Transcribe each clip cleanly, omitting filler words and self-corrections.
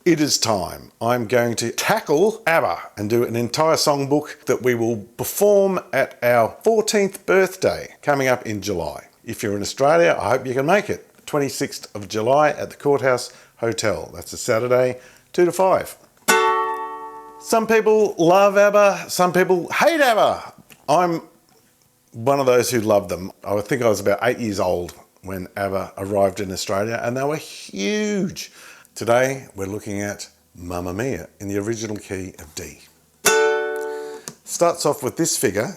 It is time. I'm going to tackle ABBA and do an entire songbook that we will perform at our 14th birthday coming up in July. If you're in Australia, I hope you can make it. 26th of July at the Courthouse Hotel. That's a Saturday, 2 to 5. Some people love ABBA, some people hate ABBA. I'm one of those who love them. I think I was about 8 years old when ABBA arrived in Australia and they were huge. Today we're looking at Mamma Mia in the original key of D. Starts off with this figure,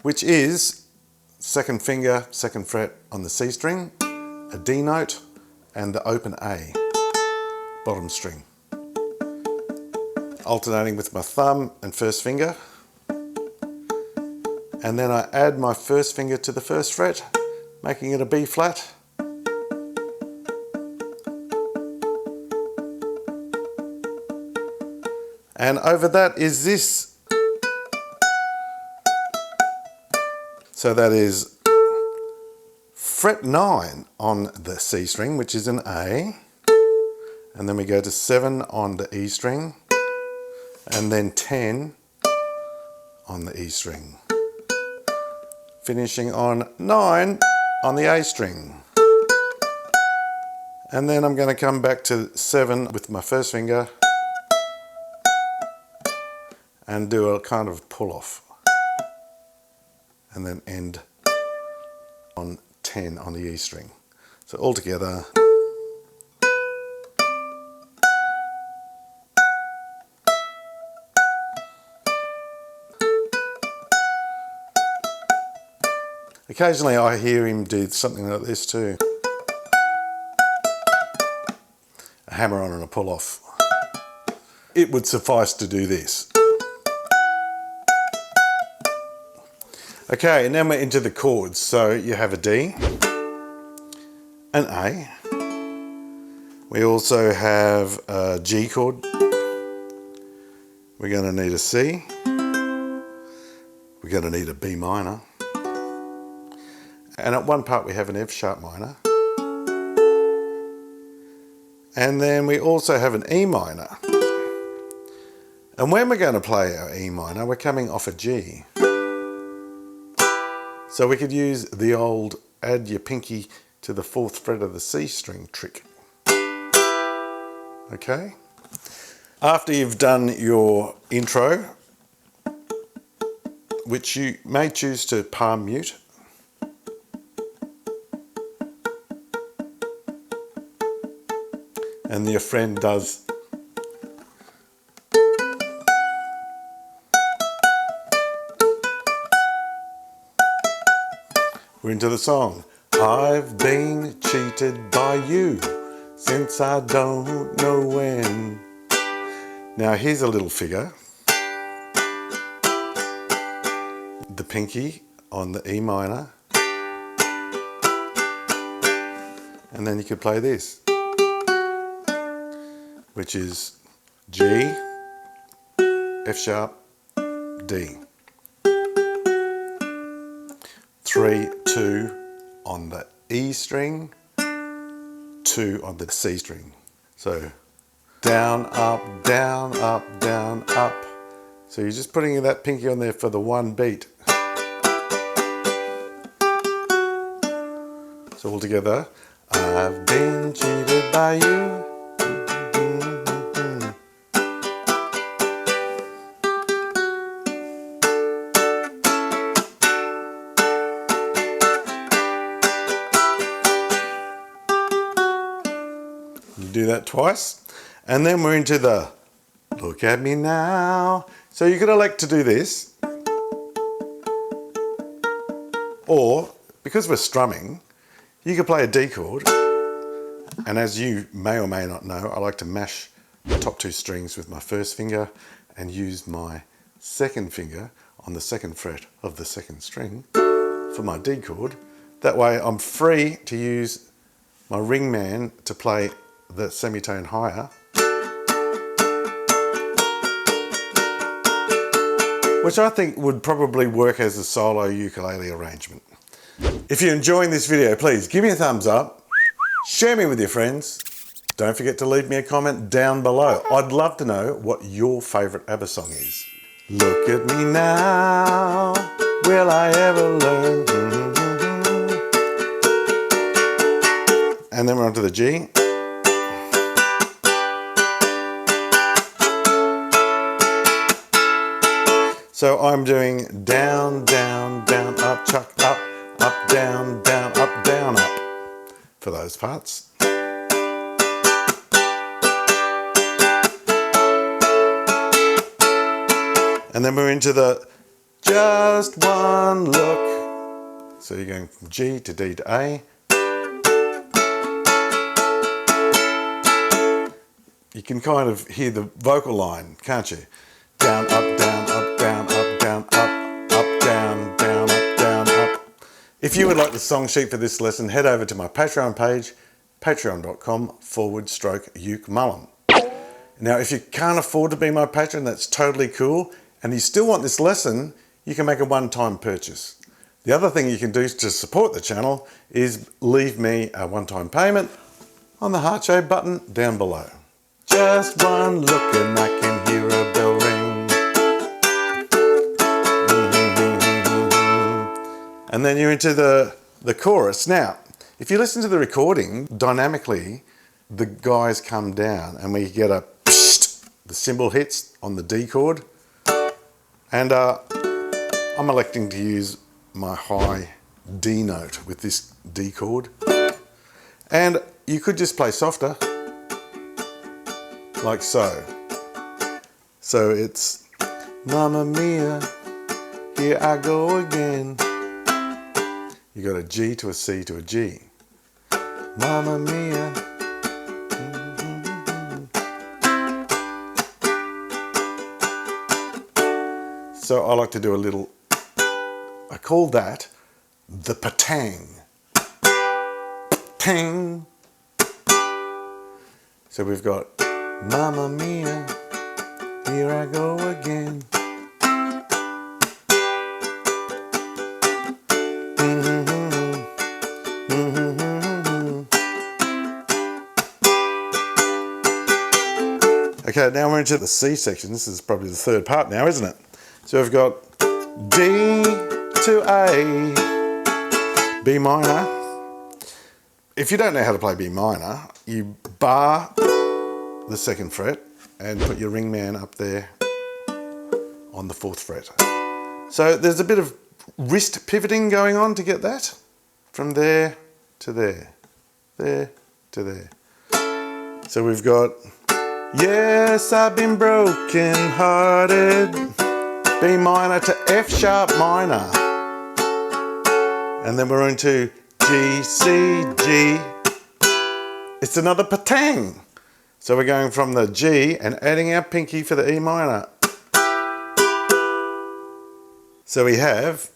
which is second finger, second fret on the C string, a D note, and the open A, bottom string. Alternating with my thumb and first finger. And then I add my first finger to the first fret, making it a B flat. And over that is this. So that is fret 9 on the C string, which is an A. And then we go to 7 on the E string. And then 10 on the E string. Finishing on 9 on the A string. And then I'm going to come back to 7 with my first finger and do a kind of pull off. And then end on 10 on the E string. So all together. Occasionally I hear him do something like this too. A hammer on and a pull off. It would suffice to do this. Okay, and then we're into the chords. So you have a D, an A. We also have a G chord. We're going to need a C. We're going to need a B minor. And at one part we have an F sharp minor. And then we also have an E minor. And when we're going to play our E minor, we're coming off a G. So we could use the old add your pinky to the 4th fret of the C string trick. Okay? After you've done your intro, which you may choose to palm mute, and your friend does we're into the song. I've been cheated by you since I don't know when. Now here's a little figure. The pinky on the E minor. And then you could play this, which is G, F sharp, D. 3, 2 on the E string, 2 on the C string. So down, up, down, up, down, up. So you're just putting that pinky on there for the one beat. So all together, I've been cheated by you. Do that twice, and then we're into the look at me now. So you could elect to do this, or because we're strumming, you could play a D chord, and as you may or may not know, I like to mash the top 2 strings with my first finger and use my second finger on the 2nd fret of the 2nd string for my D chord. That way I'm free to use my ring man to play the semitone higher, which I think would probably work as a solo ukulele arrangement. If you're enjoying this video, please give me a thumbs up, Share me with your friends. Don't forget to leave me a comment down below. I'd love to know what your favourite ABBA song is. Look at me now, will I ever learn? And then we're on to the G. So I'm doing down, down, down, up, chuck, up, down, up for those parts. And then we're into the just one look. So you're going from G to D to A. You can kind of hear the vocal line, can't you? Down, up, down, up, down, up, down, up, down, down, up, down, up. If you would like the song sheet for this lesson, head over to my Patreon page, patreon.com/ukemullum. Now, if you can't afford to be my patron, that's totally cool. And you still want this lesson, you can make a one-time purchase. The other thing you can do to support the channel is leave me a one-time payment on the heart-shaped button down below. Just one look and I can hear a bell ring. And then you're into the chorus. Now, if you listen to the recording, dynamically, the guys come down and we get a psht, the cymbal hits on the D chord. And I'm electing to use my high D note with this D chord. And you could just play softer, like so. So it's Mamma Mia, here I go again. You got a G to a C to a G. Mamma Mia. So I like to do a little, I call that the patang. Tang. So we've got Mamma Mia, here I go again. Okay, now we're into the C section. This is probably the third part now, isn't it? So we've got D to A, B minor. If you don't know how to play B minor, you bar the 2nd fret and put your ring man up there on the 4th fret. So there's a bit of wrist pivoting going on to get that. From there to there, there to there. So we've got, yes, I've been broken hearted. B minor to F sharp minor. And then we're into G, C, G. It's another patang. So we're going from the G and adding our pinky for the E minor. So we have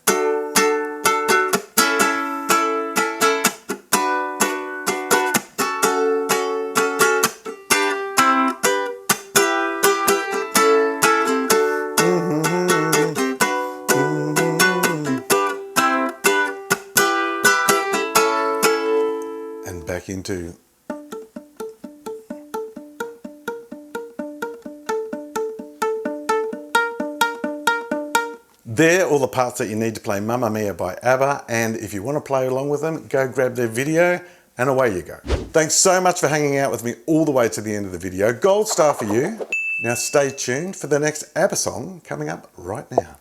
back into there, all the parts that you need to play Mamma Mia by ABBA, and if you want to play along with them, go grab their video and away you go. Thanks so much for hanging out with me all the way to the end of the video. Gold star for you. Now stay tuned for the next ABBA song coming up right now.